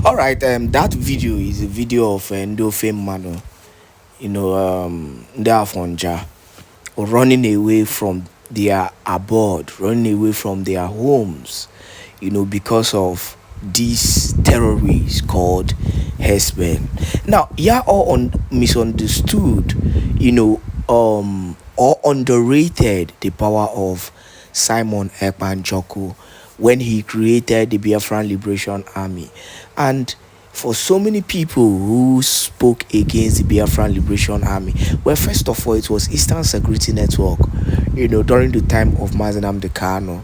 All right, that video is a video of Ndofe Mano, Ndafonja, running away from their abode, running away from their homes, because of these terrorists called herdsmen. Now, all misunderstood, or underrated the power of Simon Ekpan Joko when he created the Biafran Liberation Army. And for so many people who spoke against the Biafran Liberation Army, well, first of all, it was Eastern Security Network, during the time of Mazenam Dekano,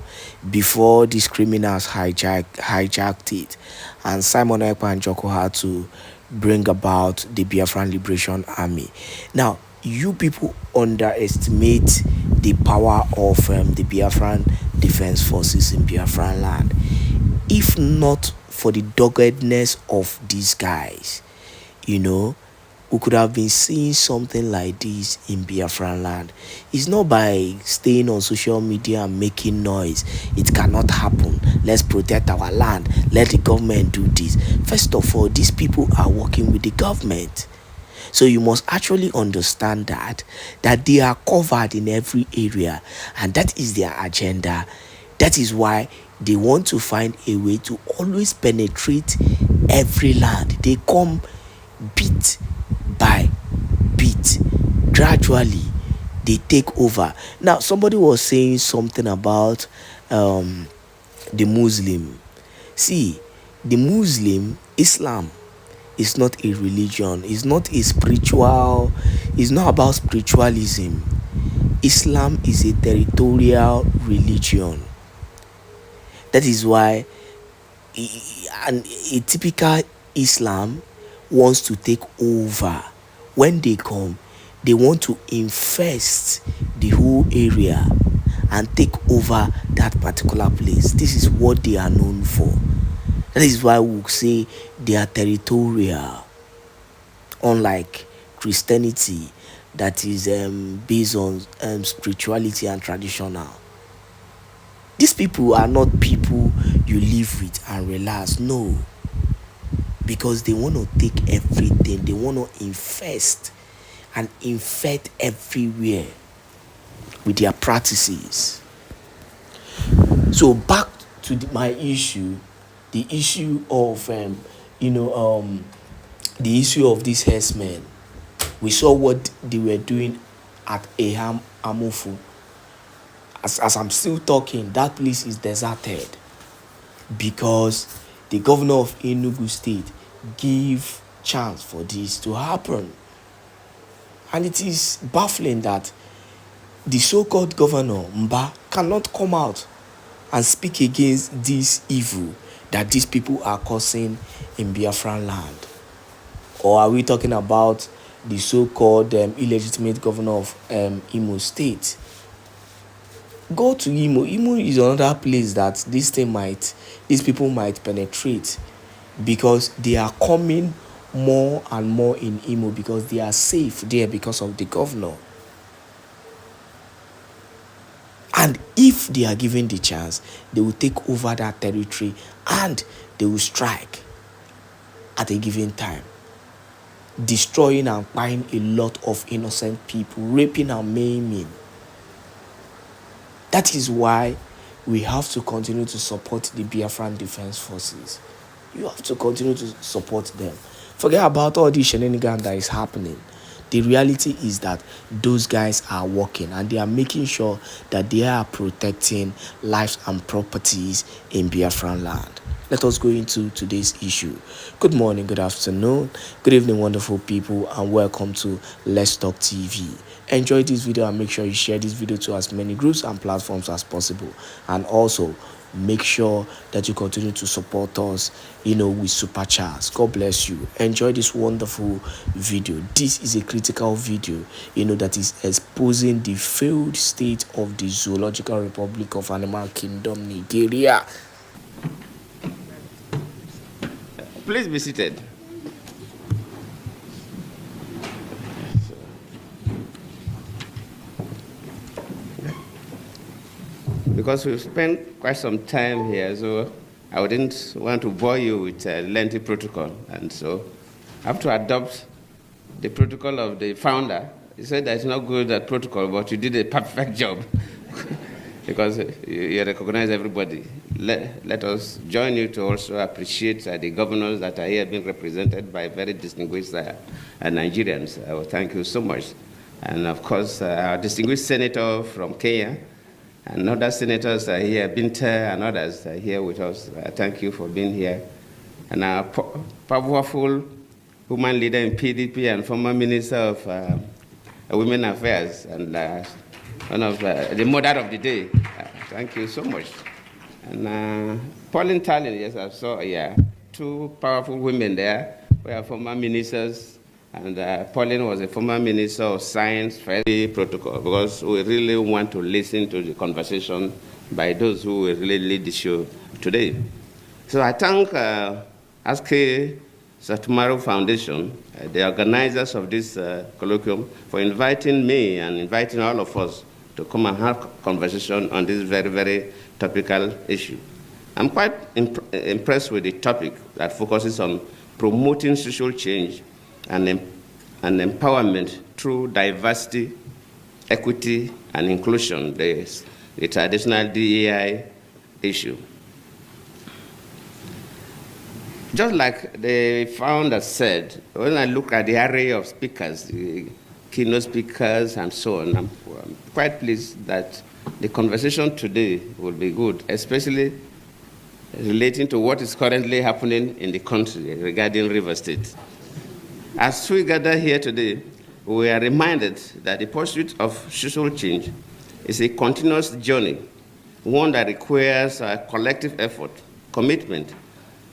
before these criminals hijacked it. And Simon Ekpan Joko had to bring about the Biafran Liberation Army. Now, you people underestimate the power of the Biafran Defense Forces in Biafran land. If not for the doggedness of these guys, we could have been seeing something like this in Biafran land. It's not by staying on social media and making noise. It cannot happen. Let's protect our land. Let the government do this. First of all, these people are working with the government. So you must actually understand that they are covered in every area, and that is their agenda. That is why they want to find a way to always penetrate every land. They come bit by bit. Gradually, they take over. Now, somebody was saying something about the Muslim. See, the Muslim, Islam, is not a religion. It's not a spiritual. It's not about spiritualism. Islam is a territorial religion. That is why a typical Islam wants to take over. When they come, they want to infest the whole area and take over that particular place. This is what they are known for. That is why we say they are territorial, unlike Christianity that is based on spirituality and traditional. These people are not people you live with and relax. No. Because they want to take everything. They want to infest and infect everywhere with their practices. So back to my issue. The issue of the issue of these herdsmen. We saw what they were doing at Eham Amofu. As I'm still talking, that place is deserted because the governor of Enugu State gave chance for this to happen. And it is baffling that the so-called governor Mba cannot come out and speak against this evil that these people are causing in Biafran land. Or are we talking about the so-called illegitimate governor of Imo State? Go to Imo. Imo is another place that these people might penetrate, because they are coming more and more in Imo because they are safe there because of the governor. And if they are given the chance, they will take over that territory and they will strike at a given time, destroying and buying a lot of innocent people, raping and maiming. That is why we have to continue to support the Biafran Defense Forces. You have to continue to support them. Forget about all this shenanigans that is happening. The reality is that those guys are working and they are making sure that they are protecting lives and properties in Biafran land. Let us go into today's issue. Good morning, good afternoon, good evening, wonderful people, and welcome to Let's Talk TV. Enjoy this video and make sure you share this video to as many groups and platforms as possible. And also, make sure that you continue to support us, with super chats. God bless you. Enjoy this wonderful video. This is a critical video, that is exposing the failed state of the Zoological Republic of Animal Kingdom, Nigeria. Please be seated. Because we've spent quite some time here, so I didn't want to bore you with a lengthy protocol. And so I have to adopt the protocol of the founder. He said that it's not good at protocol, but you did a perfect job. Because you recognize everybody. Let us join you to also appreciate the governors that are here being represented by very distinguished Nigerians. Thank you so much. And of course, our distinguished senator from Kenya, and other senators are here, Binta and others are here with us. Thank you for being here. And our powerful woman leader in PDP and former Minister of Women Affairs, and one of the mother of the day. Thank you so much. And Pauline Tallinn, yes, I saw, two powerful women there. We are former ministers, and Pauline was a former minister of science, very protocol, because we really want to listen to the conversation by those who will really lead the show today. So I thank ASK Satumaru Foundation, the organizers of this colloquium, for inviting me and inviting all of us to come and have a conversation on this very, very topical issue. I'm quite impressed with the topic that focuses on promoting social change and empowerment through diversity, equity, and inclusion, the traditional DEI issue. Just like the founder said, when I look at the array of speakers, keynote speakers, and so on, I'm quite pleased that the conversation today will be good, especially relating to what is currently happening in the country regarding River State. As we gather here today, we are reminded that the pursuit of social change is a continuous journey, one that requires a collective effort, commitment,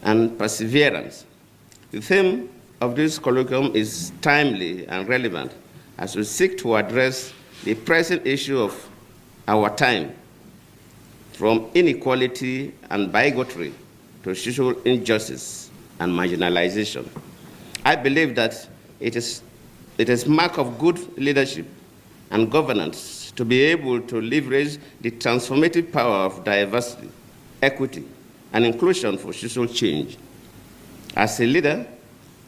and perseverance. The theme of this colloquium is timely and relevant as we seek to address the present issue of our time, from inequality and bigotry to social injustice and marginalization. I believe that it is mark of good leadership and governance to be able to leverage the transformative power of diversity, equity, and inclusion for social change. As a leader,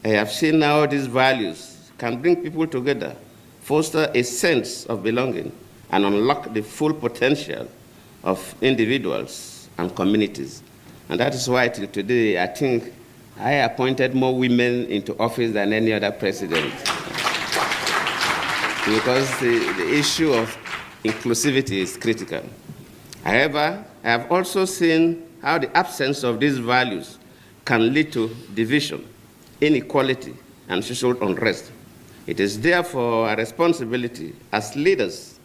I have seen how these values can bring people together, foster a sense of belonging, and unlock the full potential of individuals and communities. And that is why till today, I think I appointed more women into office than any other president. Because the issue of inclusivity is critical. However, I have also seen how the absence of these values can lead to division, inequality, and social unrest. It is therefore our responsibility as leaders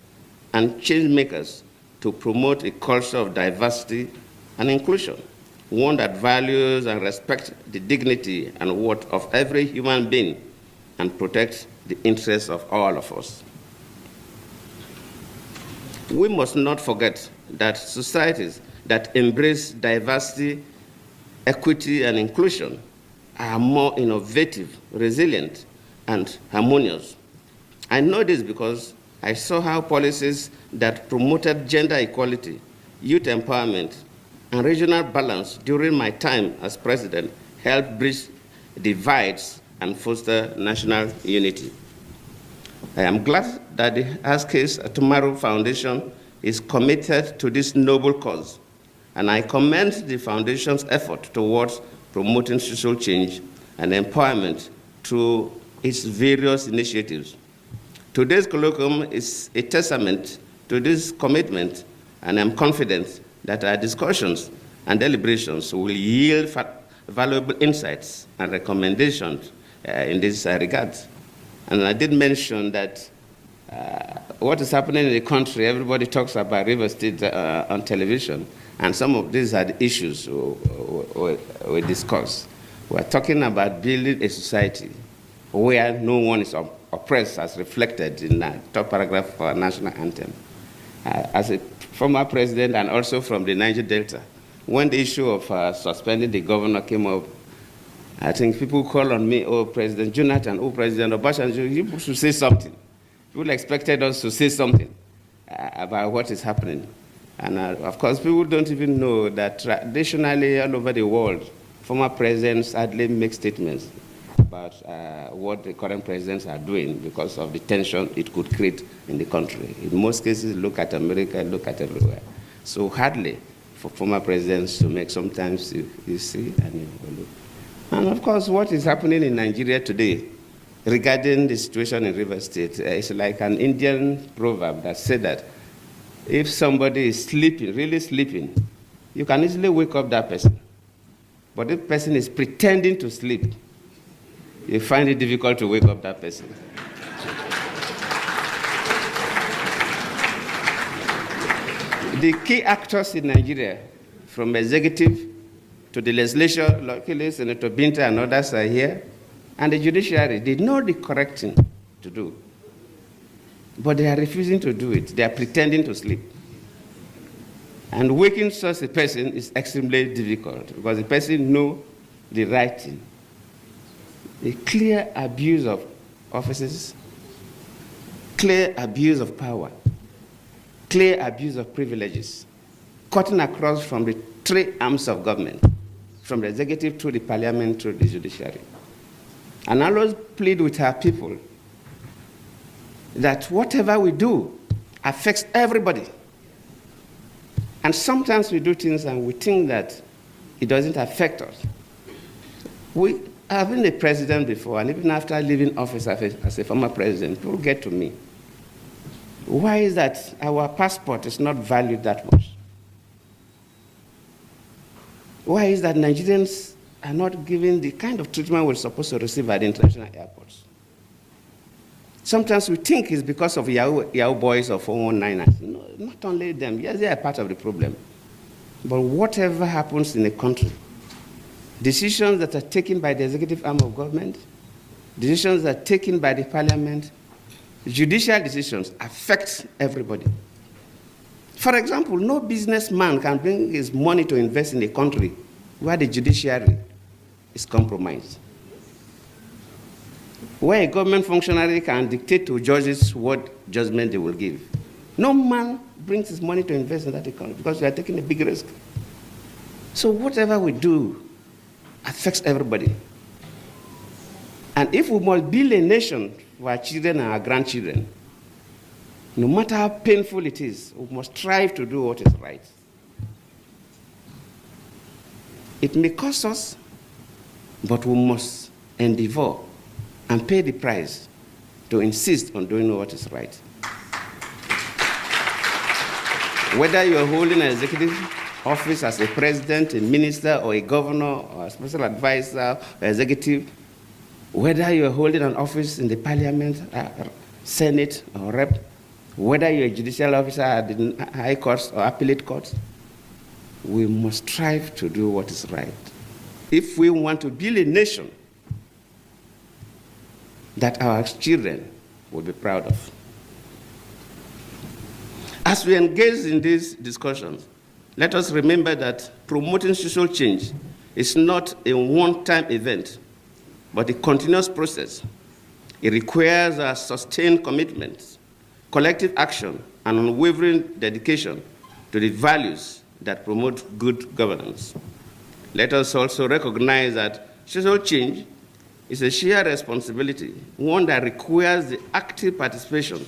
and change makers to promote a culture of diversity and inclusion, one that values and respects the dignity and worth of every human being and protects the interests of all of us. We must not forget that societies that embrace diversity, equity, and inclusion are more innovative, resilient, and harmonious. I know this because I saw how policies that promoted gender equality, youth empowerment, and regional balance during my time as president helped bridge divides and foster national unity. I am glad that the Askes Tomorrow Foundation is committed to this noble cause, and I commend the Foundation's effort towards promoting social change and empowerment through its various initiatives. Today's colloquium is a testament to this commitment, and I'm confident that our discussions and deliberations will yield valuable insights and recommendations in this regard. And I did mention that what is happening in the country, everybody talks about River State on television, and some of these are the issues we discuss. We're talking about building a society where no one is oppressed, as reflected in the top paragraph of our national anthem. As a former president and also from the Niger Delta, when the issue of suspending the governor came up, I think people call on me, oh, President Jonathan, oh, President Obasanjo, you should say something. People expected us to say something about what is happening. And of course, people don't even know that traditionally all over the world, former presidents hardly make statements about what the current presidents are doing because of the tension it could create in the country. In most cases, look at America, look at everywhere. So hardly for former presidents to make, sometimes you see and you look. And of course, what is happening in Nigeria today regarding the situation in River State is like an Indian proverb that said that if somebody is sleeping, really sleeping, you can easily wake up that person. But if the person is pretending to sleep, you find it difficult to wake up that person. The key actors in Nigeria, from executive to the legislature, luckily Senator Binta and others are here, and the judiciary, they know the correct thing to do. But they are refusing to do it. They are pretending to sleep. And waking such a person is extremely difficult because the person knows the right thing. The clear abuse of offices, clear abuse of power, clear abuse of privileges, cutting across from the three arms of government, from the executive to the parliament to the judiciary. And I always plead with our people that whatever we do affects everybody. And sometimes we do things and we think that it doesn't affect us. I've been a president before, and even after leaving office as a former president, people get to me. Why is that our passport is not valued that much? Why is that Nigerians are not given the kind of treatment we're supposed to receive at the international airports? Sometimes we think it's because of Yahoo boys or 419ers. No, not only them. Yes, they are part of the problem. But whatever happens in a country, decisions that are taken by the executive arm of government, decisions that are taken by the parliament, judicial decisions affect everybody. For example, no businessman can bring his money to invest in a country where the judiciary is compromised, where a government functionary can dictate to judges what judgment they will give. No man brings his money to invest in that economy because we are taking a big risk. So whatever we do affects everybody. And if we must build a nation for our children and our grandchildren, no matter how painful it is, we must strive to do what is right. It may cost us, but we must endeavor and pay the price to insist on doing what is right. Whether you're holding an executive office as a president, a minister, or a governor, or a special advisor, or executive, whether you're holding an office in the parliament, senate, or rep, whether you're a judicial officer at the high courts or appellate courts, we must strive to do what is right. If we want to build a nation that our children will be proud of. As we engage in these discussions, let us remember that promoting social change is not a one-time event, but a continuous process. It requires a sustained commitment, collective action, and unwavering dedication to the values that promote good governance. Let us also recognize that social change is a shared responsibility, one that requires the active participation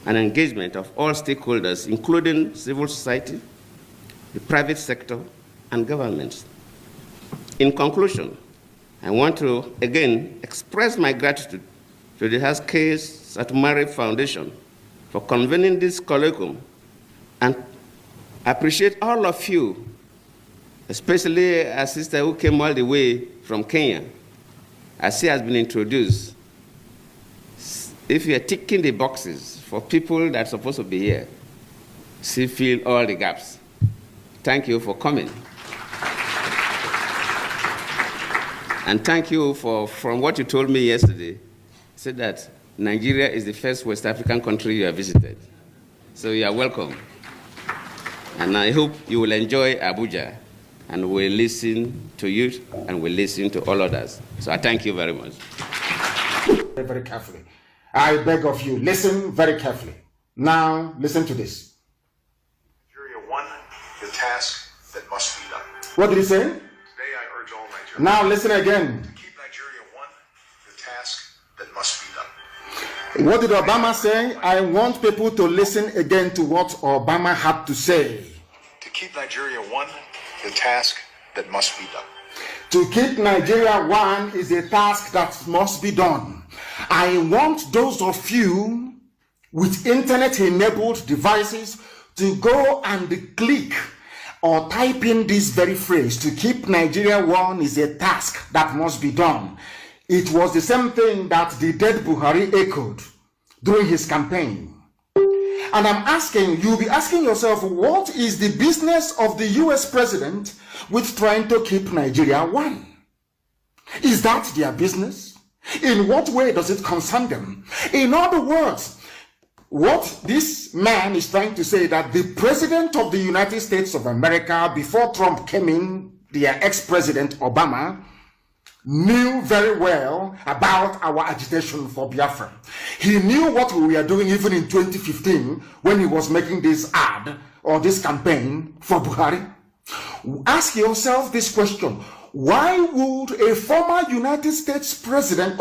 and engagement of all stakeholders, including civil society, the private sector, and governments. In conclusion, I want to again express my gratitude to the Haskell Satumari Foundation for convening this colloquium, and appreciate all of you, especially a sister who came all the way from Kenya, as she has been introduced. If you are ticking the boxes for people that are supposed to be here, she fill all the gaps. Thank you for coming. And thank you from what you told me yesterday, said that Nigeria is the first West African country you have visited. So you are welcome. And I hope you will enjoy Abuja, and we'll listen to you and we'll listen to all others. So I thank you very much. Very, very carefully. I beg of you, listen very carefully. Now, listen to this. Nigeria won the task that must be done. What did he say? Today I urge all Nigerians. Now, listen again. To keep Nigeria one, the task that must be done. What did Obama say? I want people to listen again to what Obama had to say. To keep Nigeria one, the task that must be done. To keep Nigeria one is a task that must be done. I want those of you with internet-enabled devices to go and click or type in this very phrase, to keep Nigeria one is a task that must be done. It was the same thing that the dead Buhari echoed during his campaign. And I'm asking, you'll be asking yourself, what is the business of the US president with trying to keep Nigeria one? Is that their business? In what way does it concern them? In other words, what this man is trying to say, that the president of the United States of America, before Trump came in, their ex-president Obama, knew very well about our agitation for Biafra. He knew what we were doing even in 2015 when he was making this ad or this campaign for Buhari. Ask yourself this question. Why would a former United States president,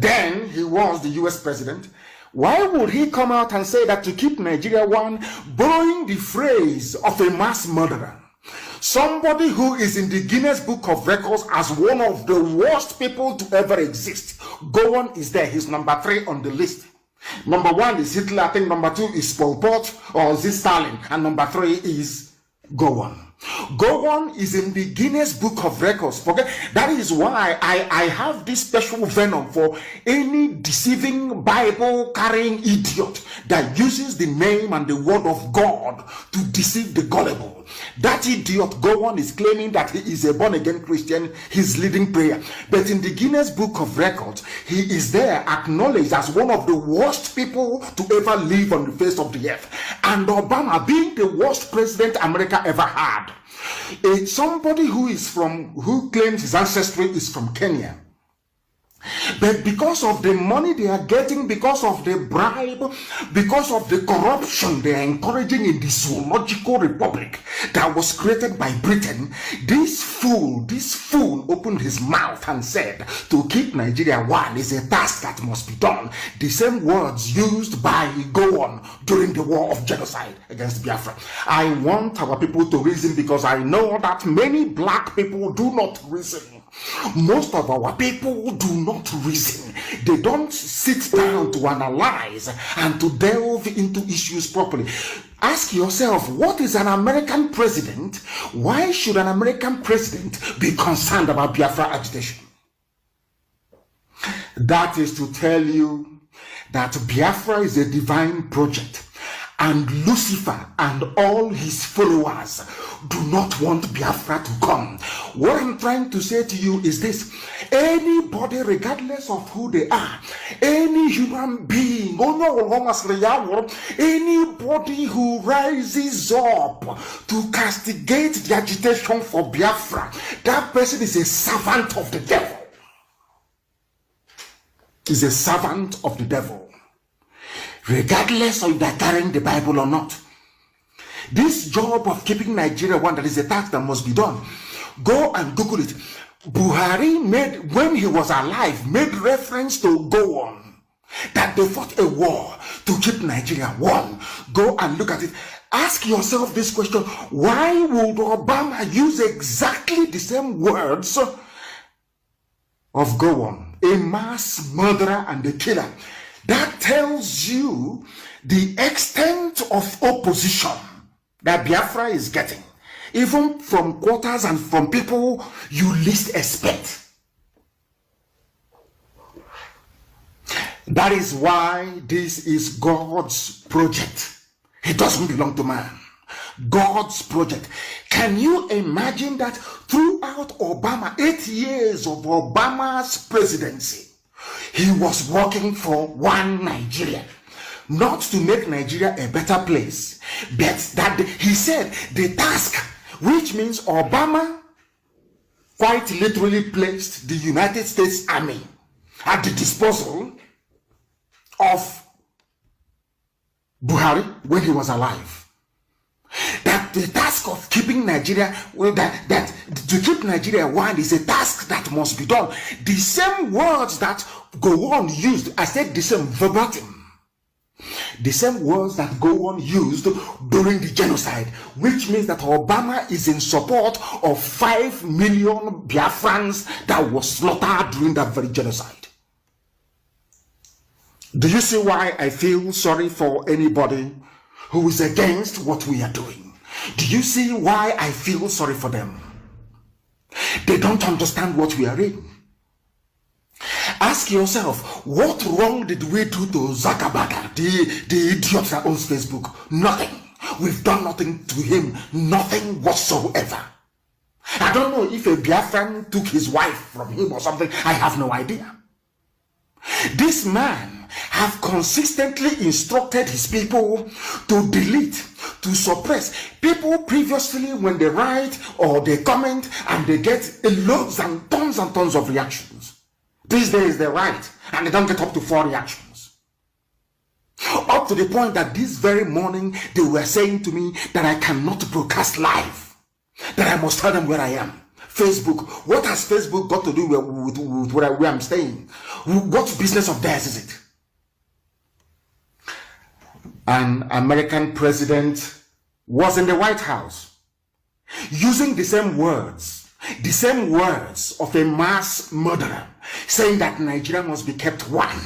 then he was the US president, why would he come out and say that to keep Nigeria one, borrowing the phrase of a mass murderer? Somebody who is in the Guinness Book of Records as one of the worst people to ever exist. Gowon is there. He's number 3 on the list. Number 1 is Hitler. I think number 2 is Pol Pot or Stalin. And number 3 is Gowon. Gowon is in the Guinness Book of Records. Forget that is why I have this special venom for any deceiving Bible carrying idiot that uses the name and the word of God to deceive the gullible. That idiot Gowon is claiming that he is a born-again Christian. He's leading prayer, but in the Guinness Book of Records, he is there acknowledged as one of the worst people to ever live on the face of the earth. And Obama being the worst president America ever had. Somebody who claims his ancestry is from Kenya, but because of the money they are getting, because of the bribe, because of the corruption they are encouraging in the zoological republic that was created by Britain, this fool opened his mouth and said to keep Nigeria one is a task that must be done. The same words used by Gowon during the war of genocide against Biafra. I want our people to reason, because I know that many black people do not reason. Most of our people do not reason. They don't sit down to analyze and to delve into issues properly. Ask yourself, what is an American president? Why should an American president be concerned about Biafra agitation? That is to tell you that Biafra is a divine project, and Lucifer and all his followers do not want Biafra to come. What I'm trying to say to you is this: anybody, regardless of who they are, any human being, anybody who rises up to castigate the agitation for Biafra, that person is a servant of the devil. Is a servant of the devil. Regardless of that carrying the Bible or not. This job of keeping Nigeria one, that is a task that must be done. Go and Google it. Buhari when he was alive, made reference to Gowon that they fought a war to keep Nigeria one. Go and look at it. Ask yourself this question: why would Obama use exactly the same words of Gowon, a mass murderer and a killer? That tells you the extent of opposition that Biafra is getting, even from quarters and from people you least expect. That is why this is God's project. It doesn't belong to man. God's project. Can you imagine that throughout Obama, 8 years of Obama's presidency, he was working for one Nigeria? Not to make Nigeria a better place, but that he said the task, which means Obama quite literally placed the United States Army at the disposal of Buhari when he was alive. That the task of keeping Nigeria, that to keep Nigeria one is a task that must be done. The same words that Gowon used, I said the same verbatim. The same words that Gowon used during the genocide, which means that Obama is in support of 5 million Biafrans that was slaughtered during that very genocide. Do you see why I feel sorry for anybody who is against what we are doing? Do you see why I feel sorry for them? They don't understand what we are in. Ask yourself, what wrong did we do to Zuckerberg, the idiot that owns Facebook? Nothing. We've done nothing to him. Nothing whatsoever. I don't know if a Biafran took his wife from him or something. I have no idea. This man have consistently instructed his people to delete, to suppress. People previously, when they write or they comment and they get loads and tons of reactions. These days they write and they don't get up to 4 reactions. Up to the point that this very morning they were saying to me that I cannot broadcast live, that I must tell them where I am. Facebook, what has Facebook got to do with where I'm staying? What business of theirs is it? An American president was in the White House using the same words of a mass murderer, saying that Nigeria must be kept one.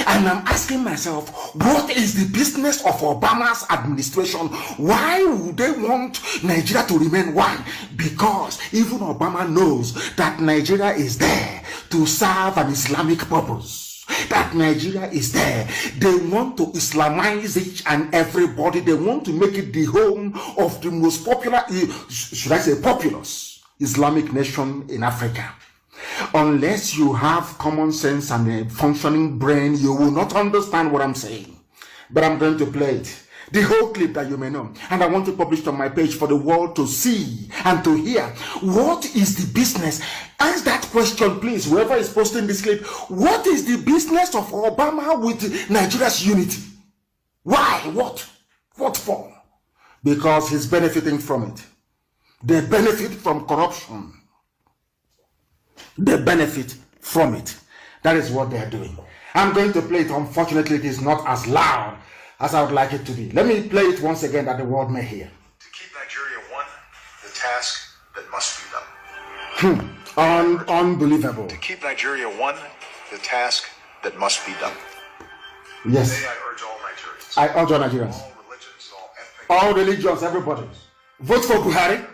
And I'm asking myself, what is the business of Obama's administration? Why would they want Nigeria to remain one? Because even Obama knows that Nigeria is there to serve an Islamic purpose. That Nigeria is there. They want to Islamize each and everybody. They want to make it the home of the most popular, should I say populous, Islamic nation in Africa. Unless you have common sense and a functioning brain, you will not understand what I'm saying. But I'm going to play it. The whole clip that you may know. And I want to publish it on my page for the world to see and to hear. What is the business? Ask that question, please, whoever is posting this clip. What is the business of Obama with Nigeria's unity? Why? What? What for? Because he's benefiting from it. They benefit from corruption. They benefit from it. That is what they are doing. I'm going to play it. Unfortunately, it is not as loud as I would like it to be. Let me play it once again that the world may hear. To keep Nigeria one, the task that must be done. Unbelievable. To keep Nigeria one, the task that must be done. Yes. Today I urge all Nigerians. I urge all Nigerians. All religions, all ethnic. All religions, everybody. Vote for Buhari. Keep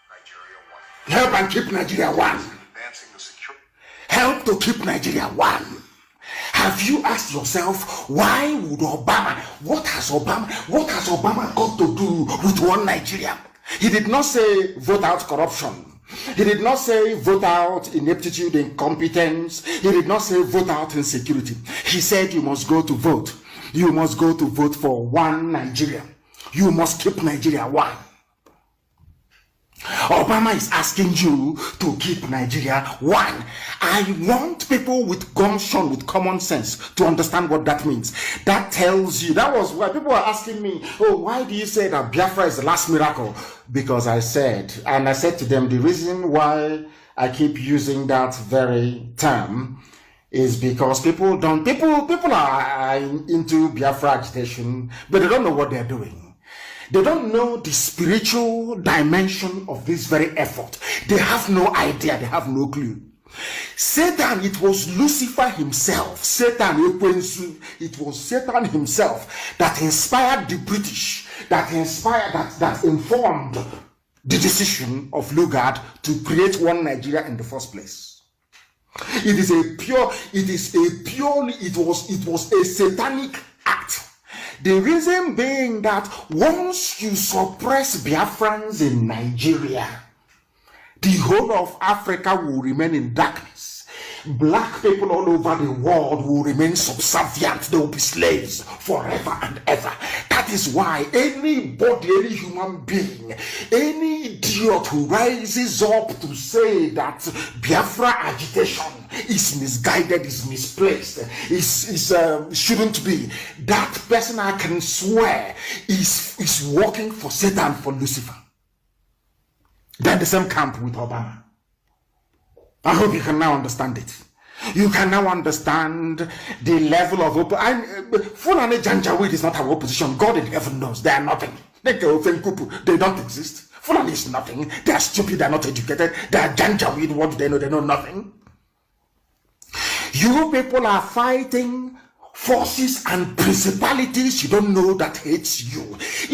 Nigeria one. Help and keep Nigeria one. Advancing the security. Help to keep Nigeria one. Have you asked yourself, why would Obama, what has Obama got to do with one Nigeria? He did not say vote out corruption. He did not say vote out ineptitude, incompetence. He did not say vote out insecurity. He said you must go to vote. You must go to vote for one Nigeria. You must keep Nigeria one. Obama is asking you to keep Nigeria one. I want people with gumption, with common sense, to understand what that means. That tells you, that was why people are asking me, oh, why do you say that Biafra is the last miracle? Because I said to them, the reason why I keep using that very term is because people are into Biafra agitation, but they don't know what they're doing. They don't know the spiritual dimension of this very effort. They have no idea, they have no clue. Satan, it was Lucifer himself, it was Satan himself that inspired the British, that informed the decision of Lugard to create one Nigeria in the first place. It was a satanic act. The reason being that once you suppress Biafrans in Nigeria, the whole of Africa will remain in darkness. Black people all over the world will remain subservient. They will be slaves forever and ever. That is why anybody, any human being, any idiot who rises up to say that Biafra agitation is misguided, is misplaced, shouldn't be, that person, I can swear, is working for Satan, for Lucifer. They're the same camp with Obama. I hope you can now understand it. You can now understand the level of Fulani Janjaweed is not our opposition. God in heaven knows they are nothing. They don't exist. Fulani is nothing. They are stupid. They are not educated. They are Janjaweed. What do they know? They know nothing. You people are fighting forces and principalities you don't know that hates you.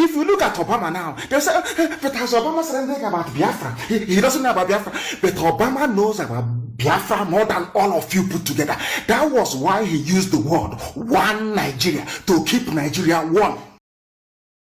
If you look at Obama now, they say, but has Obama said anything about Biafra? He doesn't know about Biafra, but Obama knows about Biafra more than all of you put together. That was why he used the word one Nigeria, to keep Nigeria one.